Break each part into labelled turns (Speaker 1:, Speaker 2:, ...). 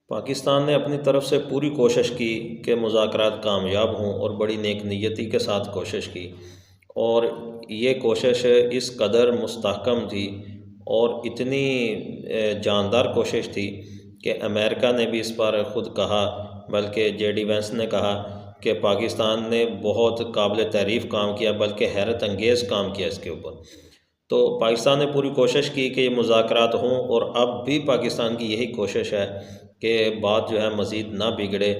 Speaker 1: پاکستان نے اپنی طرف سے پوری کوشش کی کہ مذاکرات کامیاب ہوں اور بڑی نیک نیتی کے ساتھ کوشش کی، اور یہ کوشش اس قدر مستحکم تھی اور اتنی جاندار کوشش تھی کہ امریکہ نے بھی اس پر خود کہا، بلکہ جے ڈی وینس نے کہا کہ پاکستان نے بہت قابل تعریف کام کیا، بلکہ حیرت انگیز کام کیا اس کے اوپر۔ تو پاکستان نے پوری کوشش کی کہ یہ مذاکرات ہوں، اور اب بھی پاکستان کی یہی کوشش ہے کہ بات جو ہے مزید نہ بگڑے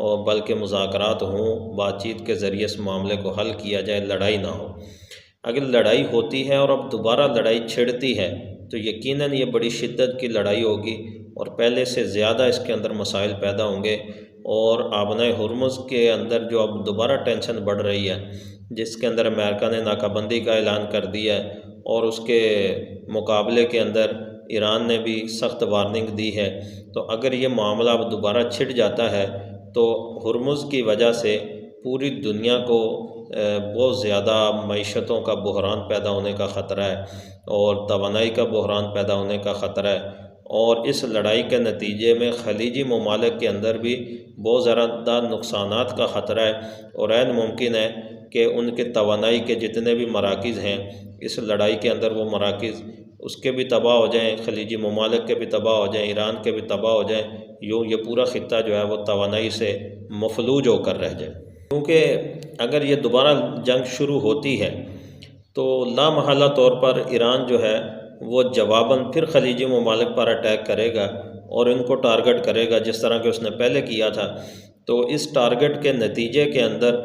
Speaker 1: اور بلکہ مذاکرات ہوں، بات چیت کے ذریعے اس معاملے کو حل کیا جائے، لڑائی نہ ہو۔ اگر لڑائی ہوتی ہے اور اب دوبارہ لڑائی چھڑتی ہے تو یقیناً یہ بڑی شدت کی لڑائی ہوگی اور پہلے سے زیادہ اس کے اندر مسائل پیدا ہوں گے، اور آبنائے ہرمز کے اندر جو اب دوبارہ ٹینشن بڑھ رہی ہے، جس کے اندر امریکہ نے ناکہ بندی کا اعلان کر دیا ہے، اور اس کے مقابلے کے اندر ایران نے بھی سخت وارننگ دی ہے، تو اگر یہ معاملہ اب دوبارہ چھڑ جاتا ہے تو ہرمز کی وجہ سے پوری دنیا کو بہت زیادہ معیشتوں کا بحران پیدا ہونے کا خطرہ ہے، اور توانائی کا بحران پیدا ہونے کا خطرہ ہے، اور اس لڑائی کے نتیجے میں خلیجی ممالک کے اندر بھی بہت زیادہ نقصانات کا خطرہ ہے، اور عین ممکن ہے کہ ان کے توانائی کے جتنے بھی مراکز ہیں اس لڑائی کے اندر، وہ مراکز اس کے بھی تباہ ہو جائیں، خلیجی ممالک کے بھی تباہ ہو جائیں، ایران کے بھی تباہ ہو جائیں، یوں یہ پورا خطہ جو ہے وہ توانائی سے مفلوج ہو کر رہ جائے۔ کیونکہ اگر یہ دوبارہ جنگ شروع ہوتی ہے تو لامحالہ طور پر ایران جو ہے وہ جواباً پھر خلیجی ممالک پر اٹیک کرے گا اور ان کو ٹارگٹ کرے گا، جس طرح کہ اس نے پہلے کیا تھا۔ تو اس ٹارگٹ کے نتیجے کے اندر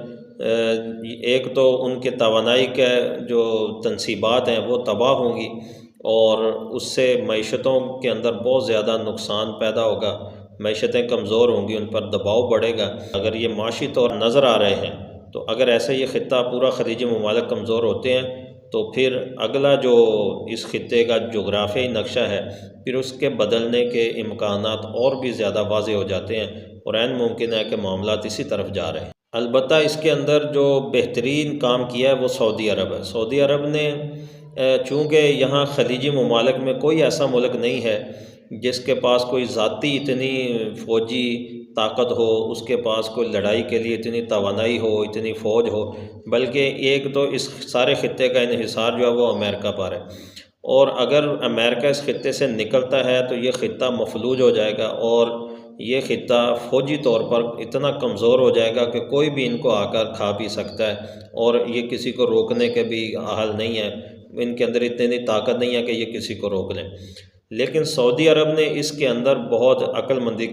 Speaker 1: ایک تو ان کے توانائی کے جو تنصیبات ہیں وہ تباہ ہوں گی، اور اس سے معیشتوں کے اندر بہت زیادہ نقصان پیدا ہوگا، معیشتیں کمزور ہوں گی، ان پر دباؤ بڑھے گا۔ اگر یہ معاشی طور نظر آ رہے ہیں تو اگر ایسے یہ خطہ پورا خلیجی ممالک کمزور ہوتے ہیں تو پھر اگلا جو اس خطے کا جغرافیائی نقشہ ہے پھر اس کے بدلنے کے امکانات اور بھی زیادہ واضح ہو جاتے ہیں، اور عین ممکن ہے کہ معاملات اسی طرف جا رہے ہیں۔ البتہ اس کے اندر جو بہترین کام کیا ہے وہ سعودی عرب ہے۔ سعودی عرب نے چونکہ یہاں خلیجی ممالک میں کوئی ایسا ملک نہیں ہے جس کے پاس کوئی ذاتی اتنی فوجی طاقت ہو، اس کے پاس کوئی لڑائی کے لیے اتنی توانائی ہو، اتنی فوج ہو، بلکہ ایک تو اس سارے خطے کا انحصار جو ہے وہ امریکہ پر ہے، اور اگر امریکہ اس خطے سے نکلتا ہے تو یہ خطہ مفلوج ہو جائے گا، اور یہ خطہ فوجی طور پر اتنا کمزور ہو جائے گا کہ کوئی بھی ان کو آ کر کھا پی سکتا ہے، اور یہ کسی کو روکنے کے بھی حال نہیں ہے، ان کے اندر اتنی طاقت نہیں ہے کہ یہ کسی کو روک لیں۔ لیکن سعودی عرب نے اس کے اندر بہت عقل مندی